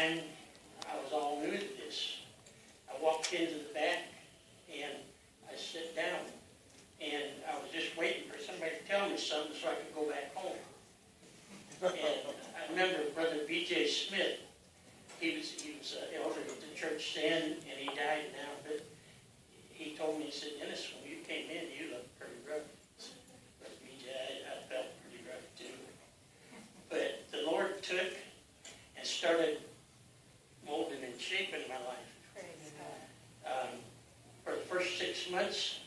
time, I was all new to this. I walked into the back, and I sat down, and I was just waiting for somebody to tell me something so I could go back home. And I remember Brother B.J. Smith. He was an elder at the church then, and he died now, but he told me, he said, Dennis, when you came in, you looked pretty rough. But B.J., I felt pretty rough too. But the Lord took and started molding and shaping my life. For the first 6 months,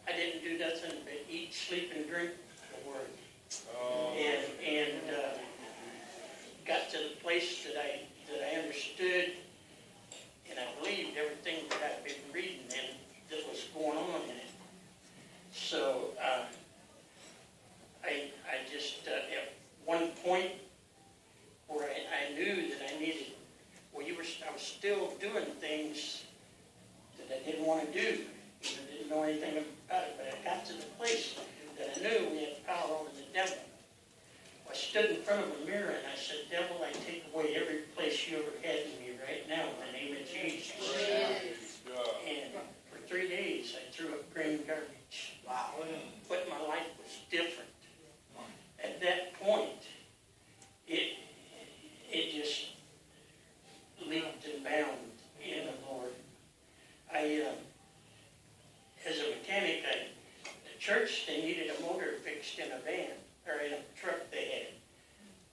I didn't do nothing but eat, sleep, and drink the Word. And got to the place that I understood, and I believed everything that I'd been reading and that was going on in it. So I just at one point where I knew that I needed. Well, I was still doing things that I didn't want to do. I didn't know anything about it, but I got to the place that I knew we had power over the devil. I stood in front of a mirror and I said, devil, I take away every place you ever had in me right now in the name of Jesus. And for 3 days I threw up green garbage. Wow. But my life was different. At that point, it just leaped and bound in the Lord. As a mechanic, the church, they needed a motor fixed in a van, or in a truck they had.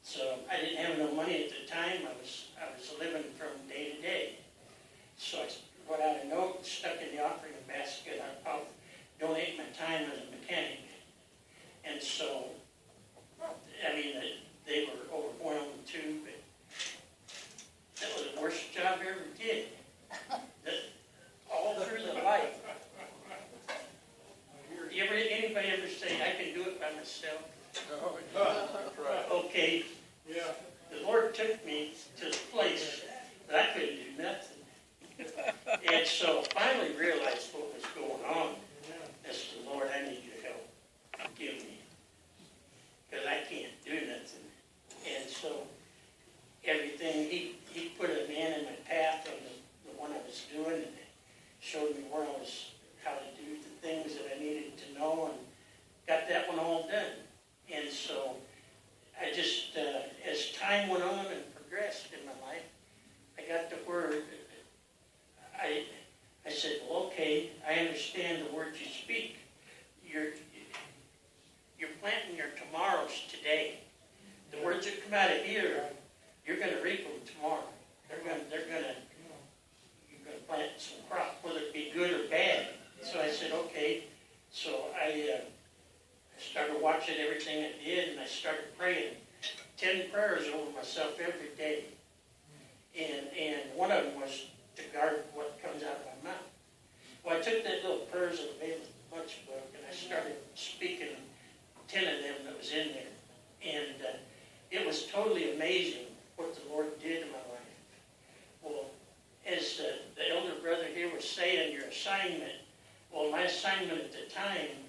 So I didn't have no money at the time. I was living from day to day. So I wrote out a note, stuck in the offering basket. I'll donate my time as a mechanic. And so, I mean, they were overwhelmed too, but that was the worst job I ever did. All through the life. Anybody ever say, I can do it by myself? Okay. Yeah. The Lord took me to the place that I couldn't do nothing. And so I finally realized what was going on. I said, Lord, I need your help. Forgive me. Because I can't do nothing. And so everything, he put a man in my path on the one I was doing, and showed me where I was, how to do the things that I needed to know, and got that one all done. And so I just, as time went on and progressed in my life, I got the word. I said, well, okay, I understand the words you speak. You're planting your tomorrows today. The words that come out of here, you're going to reap them tomorrow. You're going to plant some crop, whether it be good or bad. So I said, okay. So I started watching everything I did, and I started praying 10 prayers over myself every day. And one of them was to guard what comes out of my mouth. Well, I took that little prayers of available much book, and I started speaking 10 of them that was in there. And it was totally amazing what the Lord did in my life. Well, as the elder brother here was saying, your assignment, well, my assignment at the time,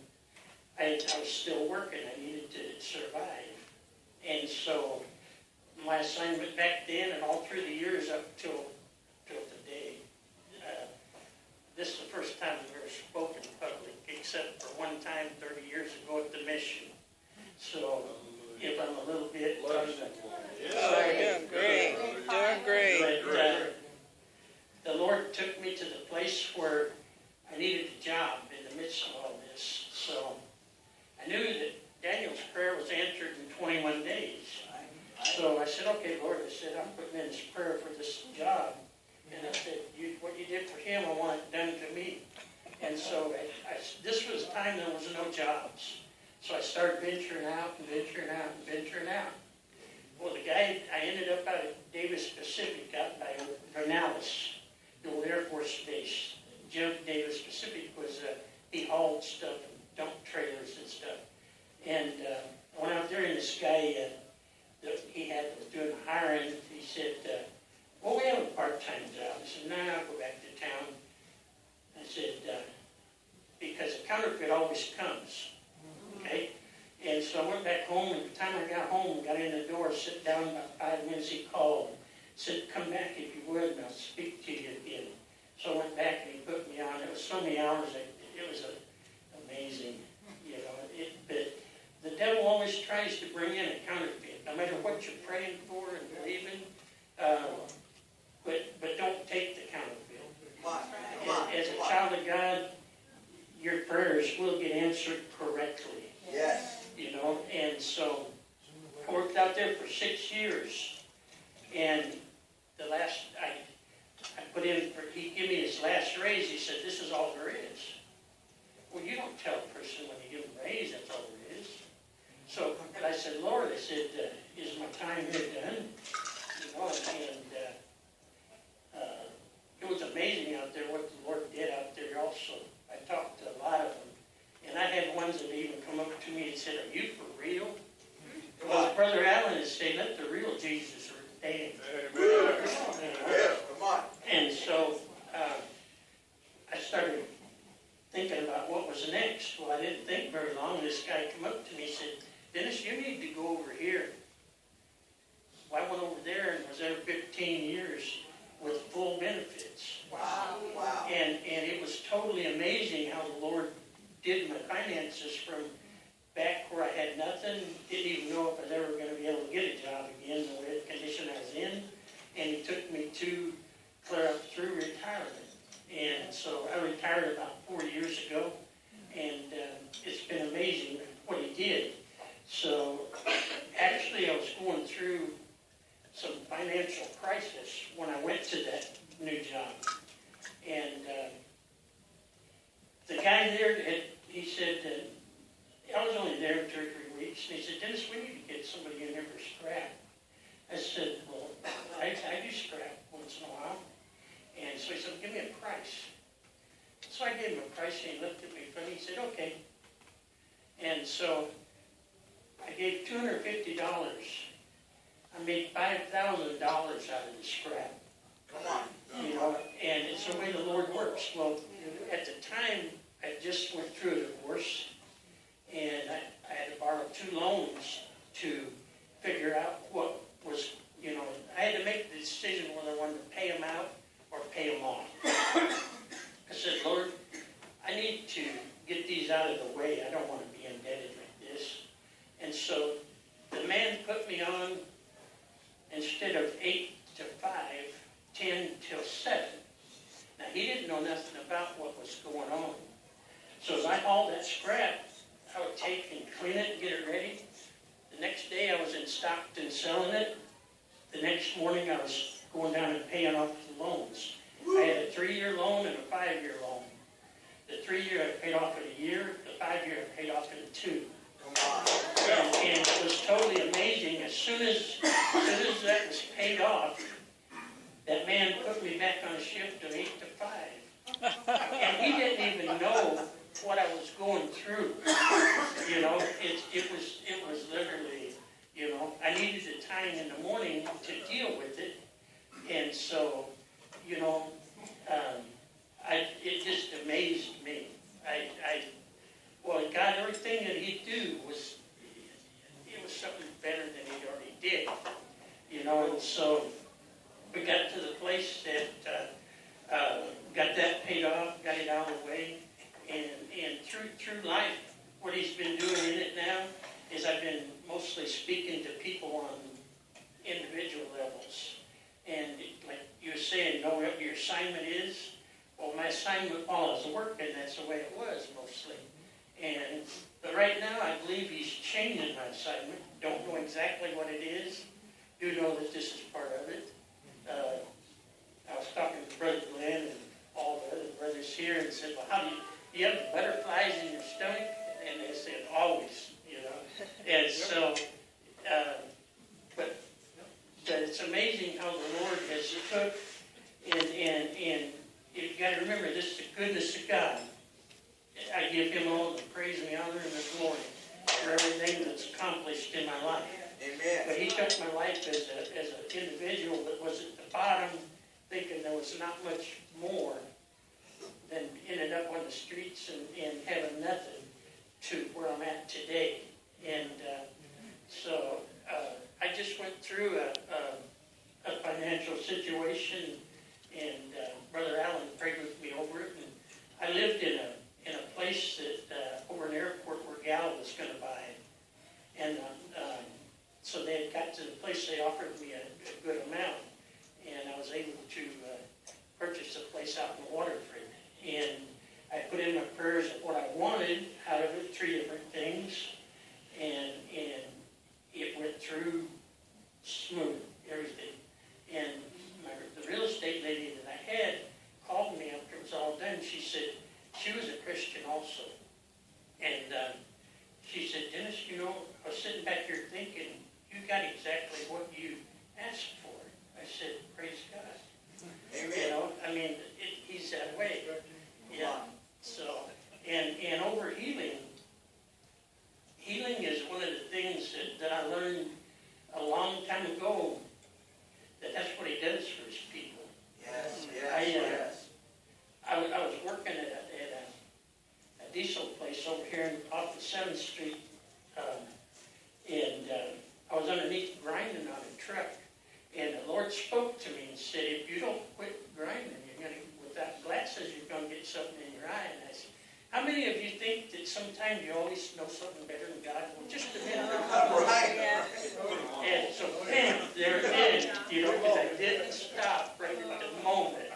I was still working. I needed to survive. And so my assignment back then and all through the years up till today, this is the first time I've ever spoken public, except for one time 30 years ago at the mission. So if I'm a little bit... Oh, you're doing great. Doing great. But, the Lord took me to the place where I needed a job in the midst of all this. So I knew that Daniel's prayer was answered in 21 days. So I said, okay, Lord, I said, I'm putting in this prayer for this job. And I said, what you did for him, I want it done to me. And so this was a time there was no jobs. So I started venturing out and venturing out and venturing out. Well, the guy, I ended up out at Davis Pacific, out by Vernalis, the old Air Force base. Jim Davis Pacific was, he hauled stuff, dump trailers and stuff. And I went out there, and this guy that he was doing hiring, he said, well, we have a part-time job. I said, no, I'll go back to town. I said, because a counterfeit always comes, okay? And so I went back home, and by the time I got home, got in the door, sit down, about 5 minutes, he called. said, come back if you would, and I'll speak to you again. So I went back and he put me on. It was so many hours, it was amazing, you know. But the devil always tries to bring in a counterfeit, no matter what you're praying for and believing. But don't take the counterfeit. As a child of God, your prayers will get answered correctly. Yes. You know, and so I worked out there for 6 years, and the last I put in for, he gave me his last raise. He said, "This is all there is." Well, you don't tell a person when you give them a raise that's all there is. So, but I said, "Lord," I said, "is my time here done?" You know, and it was amazing out there what the Lord did out there. Also, I talked to a lot of them, and I had ones that even come up to me and said, "Are you for real?" Well, Brother Allen is saying, "Let the real Jesus redeem." Yes, come on. And so I started thinking about what was next. Well, I didn't think very long. This guy came up to me and said, "Dennis, you need to go over here." Well, I went over there and was there 15 years with full benefits. Wow, wow. And it was totally amazing how the Lord did my finances from back where I had nothing, didn't even know if I was ever going to be able to get a job again, the way the condition I was in. And he took me to clear up through retirement. And so I retired about 4 years ago, and it's been amazing what he did. So actually I was going through some financial crisis when I went to that new job. And the guy there, he said, I was only there 2 or 3 weeks, and he said, "Dennis, we need to get somebody in there for scrap." I said, "Well, I do scrap once in a while." And so he said, "Give me a price." So I gave him a price, and he looked at me funny. He said, "Okay." And so I gave $250. I made $5,000 out of the scrap. Come on. You know, and it's the way the Lord works. Well, at the time, I just went through a divorce, and I had to borrow 2 loans to figure out what was, you know, I had to make the decision whether I wanted to pay them out or pay them off. I said, "Lord, I need to get these out of the way. I don't want to be indebted like this." And so the man put me on, instead of 8 to 5, 10 till 7. Now, he didn't know nothing about what was going on. So as I hauled that scrap, I would take and clean it and get it ready. The next day I was in Stockton selling it. The next morning I was going down and paying off the loans. I had a 3-year loan and a 5-year loan. The 3-year I paid off in a year. The 5-year I paid off in 2. And it was totally amazing. As soon as that was paid off, that man put me back on a shift of 8 to 5. And he didn't even know what I was going through. You know, it was literally, you know, I needed the time in the morning to deal with it. And so, you know, it just amazed me. Well, God, everything that he'd do was something better than he'd already did. You know, and so we got to the place that got that paid off, got it out of the way, and through life, what he's been doing in it now is I've been mostly speaking to people on individual levels. And like you were saying, know what your assignment is. Well, my assignment while I was working, that's the way it was mostly. But right now, I believe he's changing my assignment. Don't know exactly what it is. Do know that this is part of it. I was talking to Brother Glenn and all the other brothers here and said, "Well, how do you have the butterflies in your stomach?" And they said, "Always, you know." And so, but it's amazing how the Lord has took and you've got to remember, this is the goodness of God. I give him all the praise and the honor and the glory for everything that's accomplished in my life. Amen. But he took my life as an individual that was at the bottom, thinking there was not much more, than ended up on the streets and having nothing to where I'm at today. And so I just went through a financial situation, and Brother Allen prayed with me over it. And I lived in a place that over an airport where Gal was going to buy, and so they had got to the place. They offered me a good amount, and I was able to purchase a place out in Waterford. And I put in my prayers of what I wanted out of it, 3 different things, and it went through smooth, everything. And the real estate lady that I had called me after it was all done. She said she was a Christian also. And she said, Dennis, you know, I was sitting back here thinking, you got exactly what you asked for. I said, praise God. Amen. You know, I mean, he's that way. Yeah. So, and over healing is one of the things that I learned a long time ago, that's what he does for his people. Yes, yes, I was working at a diesel place over here off the 7th Street, and I was underneath grinding on a truck, and the Lord spoke to me and said, if you don't quit grinding, you're going to, without glasses, you're going to get something in your eye. And I said, how many of you think that sometimes you always know something better than God? Well, just a minute. Right. And so, bam, there it is, you know, because I didn't stop right at the moment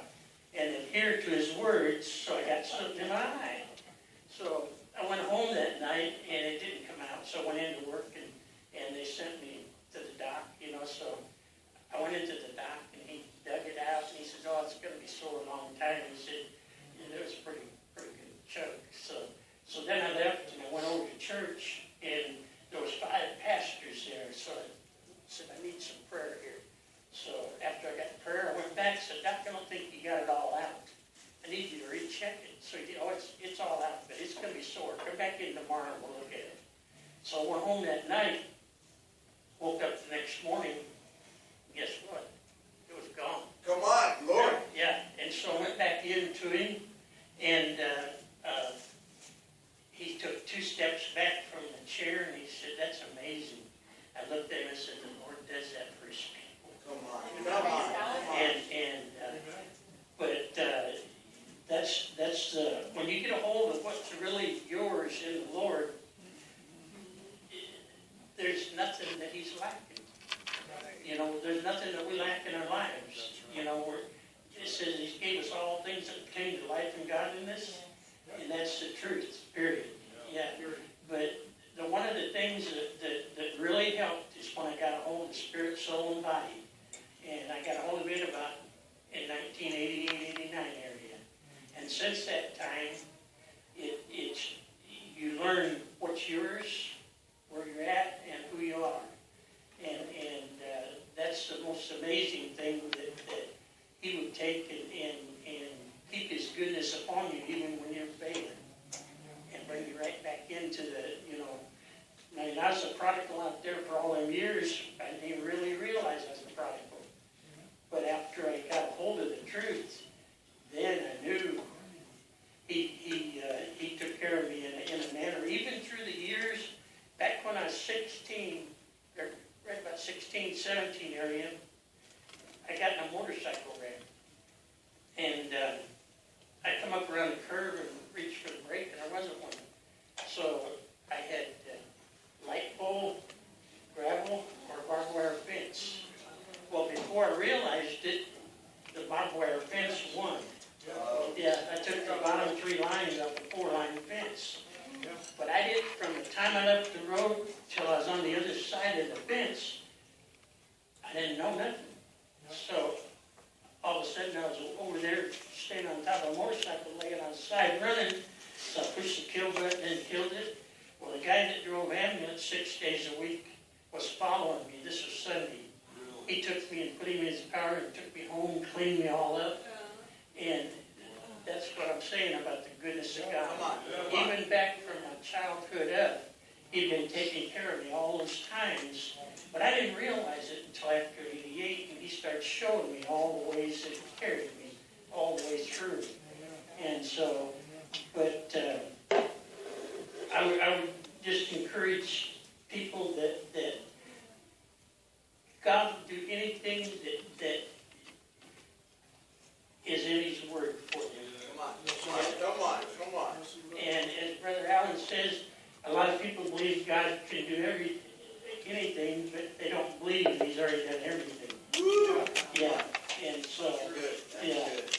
and adhere to his words, so I got something in my eye. So I went home that night, and it didn't come out, so I went into work, and they sent me to the doc, you know, so I went into the doc, and he dug it out, and he said, oh, it's going to be sore a long time. He said, yeah, it was a pretty good chunk. So then I left, and I went over to church, and there was 5 pastors there, so I said, I need some prayer here. So after I got the prayer, I went back and said, Doc, I don't think you got it all out. I need you to recheck it. So he did, oh, it's all out, but it's going to be sore. Come back in tomorrow and we'll look at it. So I went home that night, woke up the next morning, and guess what? It was gone. Come on, Lord. Yeah, and so I went back into him, and he took 2 steps back from the chair, and he said, that's amazing. I looked at him and said, the Lord does that for his people. Come on. Come on. But that's when you get a hold of what's really yours in the Lord, there's nothing that he's lacking. You know, there's nothing that we lack in our lives. You know, it says he gave us all things that pertain to life and godliness, and that's the truth, period. Yeah. But one of the things that really helped is when I got a hold of spirit, soul, and body. And I got a hold of it about in 1988, 89 area. And since that time, it's you learn what's yours, where you're at, and who you are. And that's the most amazing thing that he would take and keep his goodness upon you even when you're failing. And bring you right back into the, you know, I mean, I was a prodigal out there for all them years. I didn't even really realize I was a prodigal. But after I got a hold of the truth, then I knew he took care of me in a manner. Even through the years, back when I was 16, or right about 16, 17 area, I got in a motorcycle wreck. And I come up around the curve and reached for the brake, and there wasn't one. So I had light pole, gravel, or barbed wire fence. Well, before I realized it, the barbed wire fence won. Yeah, I took the bottom 3 lines off the 4-line fence. But I did, from the time I left the road till I was on the other side of the fence, I didn't know nothing. So all of a sudden I was over there standing on top of a motorcycle, laying on the side running. So I pushed the kill button and killed it. Well, the guy that drove ambulance 6 days a week was following me. This was Sunday. He took me and put him in his car and took me home, cleaned me all up. And that's what I'm saying about the goodness of God. Even back from my childhood up, he'd been taking care of me all those times. But I didn't realize it until after 88, and he started showing me all the ways that he carried me all the way through. And so, but I would just encourage people that God will do anything that Yeah, and so, Good, that's yeah. good.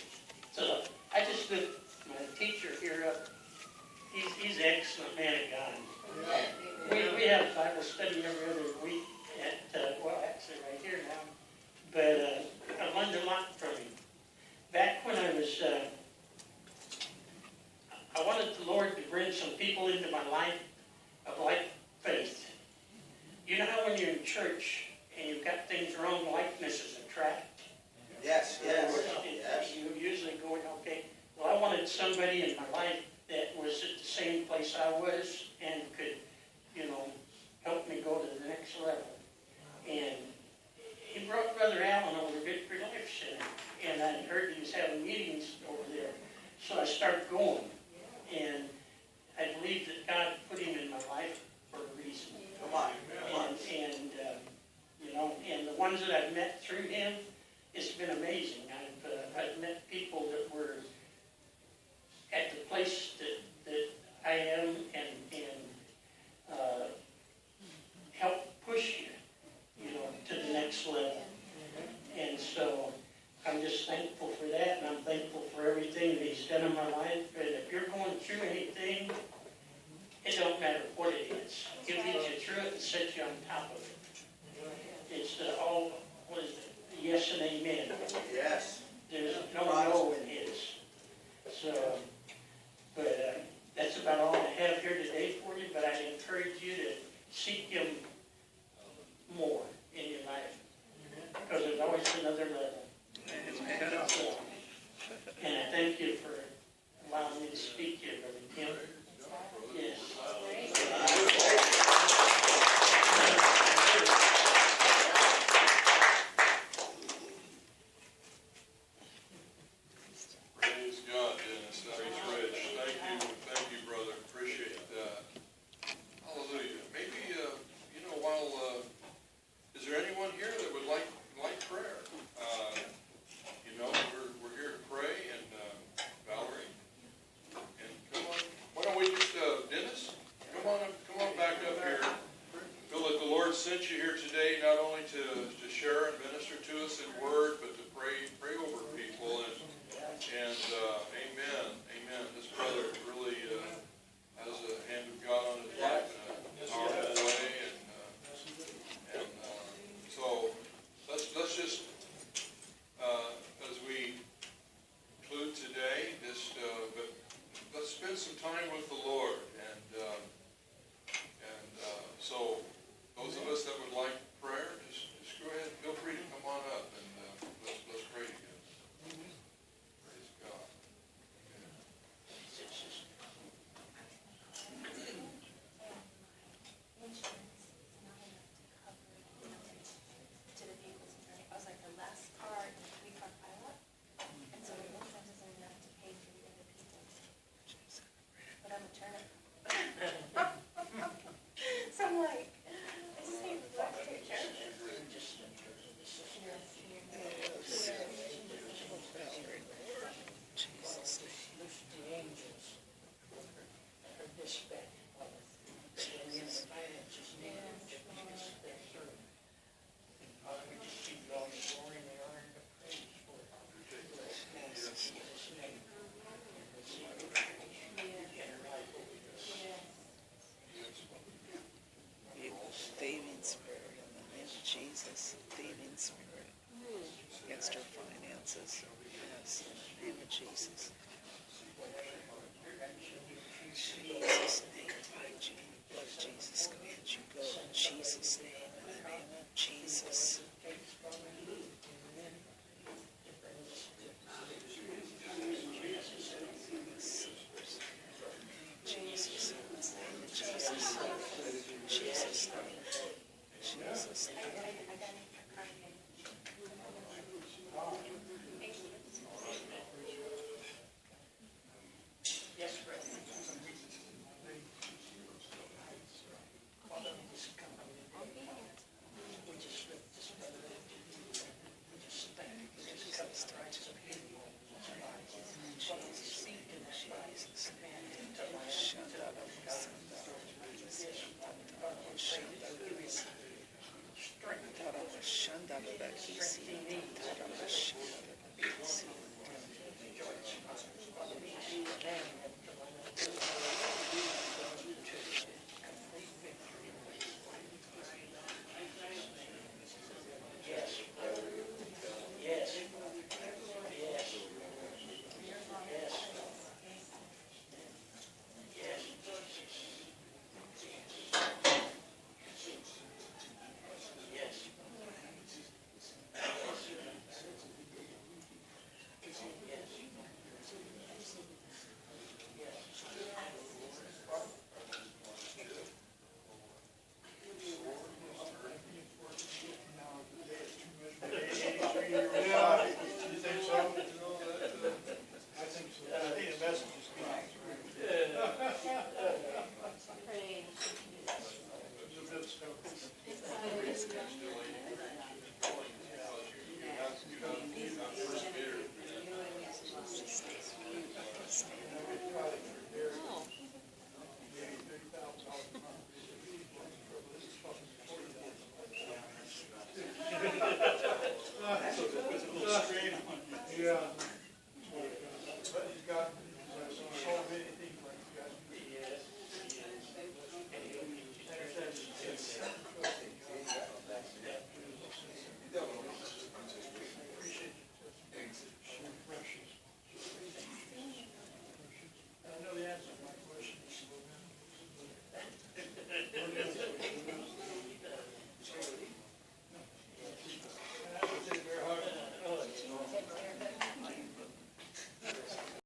So I just lift my teacher here up. He's an excellent man of God. We have Bible study every other week at, well, actually right here now. But I learned a lot from him. Back when I was, I wanted the Lord to bring some people into my life of like faith. You know how when you're in church and you've got things wrong, likeness is a trap? Yes, yes, yes. You usually going, okay, well, I wanted somebody in my life that was at the same place I was and could, you know, help me go to the next level. And he brought Brother Allen over to Victory Life Center, and I heard he was having meetings over there. So I started going, and I believe that God put him in my life for a reason. Come on, come on. And you know, and the ones that I've met through him, it's been amazing. I've met people that were at the place that I am and help push you, you know, to the next level. And so I'm just thankful for that, and I'm thankful for everything that he's done in my life. And if you're going through anything, it don't matter what it is. He'll get you through it and set you on top of it. It's all, what is it? Yes and amen. Yes. There's no no in his. So, but that's about all I have here today for you. But I encourage you to seek him more in your life, because there's always another level. So, and I thank you for allowing me to speak here, Brother Tim. Yes. Praise God, Dennis. That was rich. Thank you, brother. Appreciate that. Hallelujah. Maybe, you know, while, is there anyone here that would like prayer? You know, we're here to pray, and Valerie, and come on. Why don't we just, Dennis, come on back up here. Feel that the Lord sent you here today, not only to share and minister to us in word, but to pray over people, and amen. This brother really has a hand of God on his life in a powerful way, and so let's just as we conclude today, but let's spend some time with the Lord, and so those of us that would like prayer, just go ahead, feel free to come on up, and let's pray together. Praise God. I was like the last car in the 3-car pileup, and so the insurance isn't enough to pay for the other people. But I'm a turnip. So I'm like, I just need to take care of it. Jesus. Thieving spirit in the name of Jesus. Thieving spirit against her finances. Yes, in the name of Jesus. Jesus' name, find you. Blood of Jesus commands you go in Jesus' name. In the name of Jesus. Jesus, in the name of Jesus. Jesus' name. Jesus' name. I got it. Yes, brother. Shanda Shh.